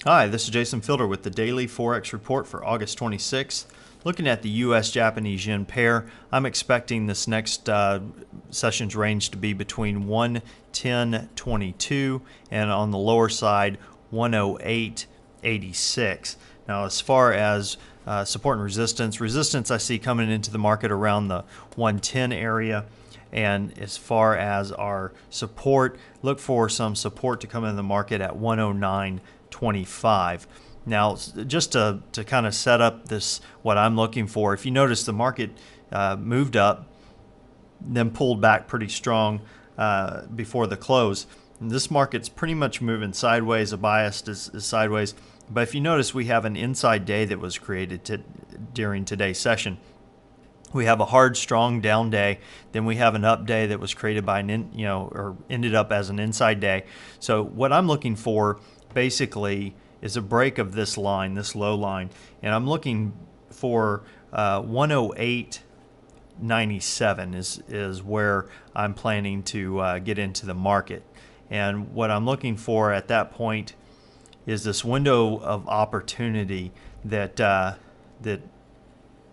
Hi, this is Jason Fielder with the Daily Forex Report for August 26th. Looking at the US-Japanese yen pair, I'm expecting this next session's range to be between 110.22 and on the lower side 108.86. Now, as far as support and resistance I see coming into the market around the 110 area. And as far as our support, look for some support to come in the market at 109.25. Now, just to kind of set up this, what I'm looking for, if you notice the market moved up, then pulled back pretty strong before the close. And this market's pretty much moving sideways, a bias is sideways. But if you notice, we have an inside day that was created during today's session. We have a hard, strong down day. Then we have an up day that was created by or ended up as an inside day. So what I'm looking for basically is a break of this line, this low line, and I'm looking for 108.97 is where I'm planning to get into the market. And what I'm looking for at that point is this window of opportunity that that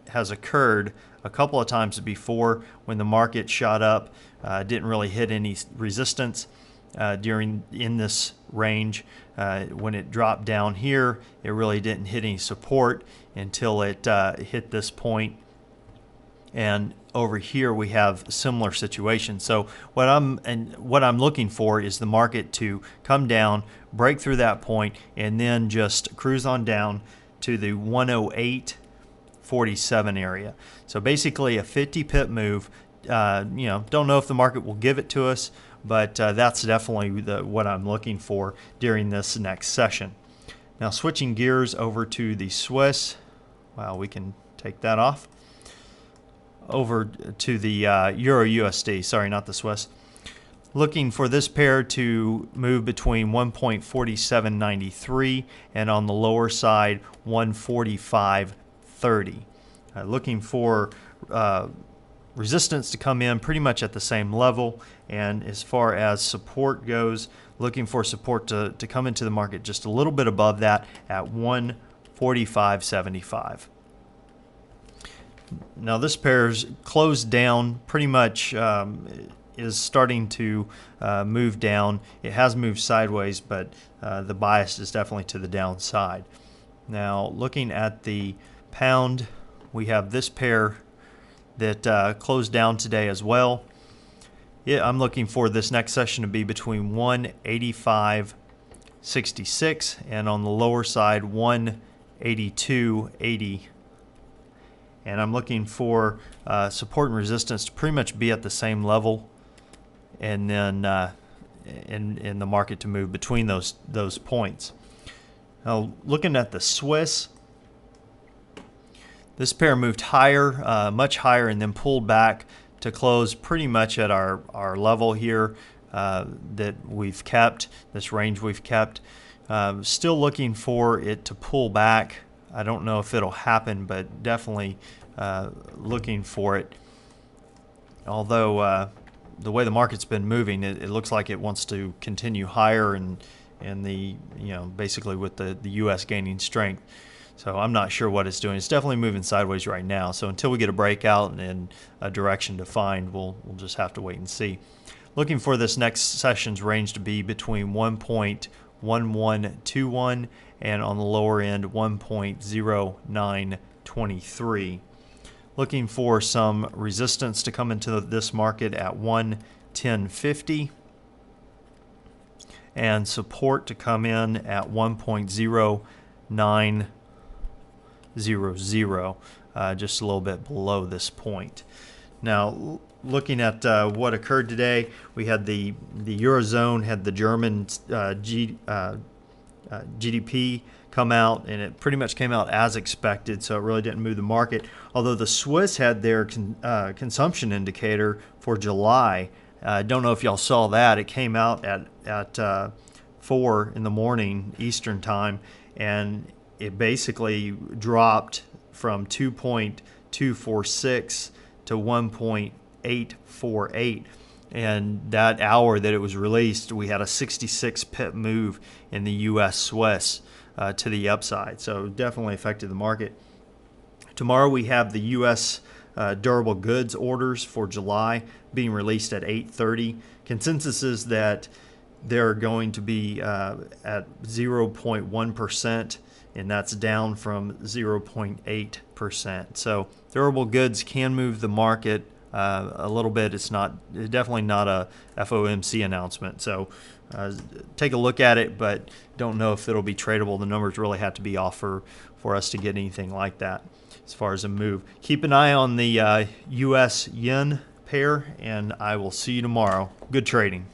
has occurred a couple of times before when the market shot up, didn't really hit any resistance in this range. When it dropped down here, it really didn't hit any support until it hit this point. And over here we have a similar situation. So what I'm looking for is the market to come down, break through that point, and then just cruise on down to the 108.47 area. So basically a 50 pip move. Don't know if the market will give it to us, but that's definitely what I'm looking for during this next session. Now, switching gears over to the Swiss. Wow, we can take that off. Over to the Euro USD, sorry, not the Swiss. Looking for this pair to move between 1.4793 and on the lower side 145.30. Looking for resistance to come in pretty much at the same level, and as far as support goes, looking for support to come into the market just a little bit above that at 145.75. Now this pair's closed down pretty much, is starting to move down. It has moved sideways, but the bias is definitely to the downside. Now looking at the pound, we have this pair that closed down today as well. I'm looking for this next session to be between 185.66 and on the lower side 182.80. And I'm looking for support and resistance to pretty much be at the same level, and then in the market to move between those points. Now, looking at the Swiss, this pair moved higher, much higher, and then pulled back to close pretty much at our level here that we've kept, this range we've kept. Still looking for it to pull back. I don't know if it'll happen, but definitely looking for it. Although the way the market's been moving, it looks like it wants to continue higher, and the basically with the U.S. gaining strength. So I'm not sure what it's doing. It's definitely moving sideways right now. So until we get a breakout and a direction defined, we'll just have to wait and see. Looking for this next session's range to be between 1.1121 and on the lower end 1.0923. Looking for some resistance to come into this market at 110.50 and support to come in at 1.0900, just a little bit below this point. Now, looking at what occurred today, we had the Eurozone had the German GDP come out, and it pretty much came out as expected, so it really didn't move the market. Although the Swiss had their consumption indicator for July. I don't know if y'all saw that. It came out at 4 in the morning Eastern time, and it basically dropped from 2.246 to 1.848. and that hour that it was released, we had a 66 pip move in the U.S. Swiss to the upside. So definitely affected the market. Tomorrow we have the U.S. Durable goods orders for July being released at 8:30. Consensus is that they're going to be at 0.1%, and that's down from 0.8%. So durable goods can move the market a little bit. It's definitely not a FOMC announcement. So take a look at it, but don't know if it'll be tradable. The numbers really have to be off for us to get anything like that as far as a move. Keep an eye on the US yen pair, and I will see you tomorrow. Good trading.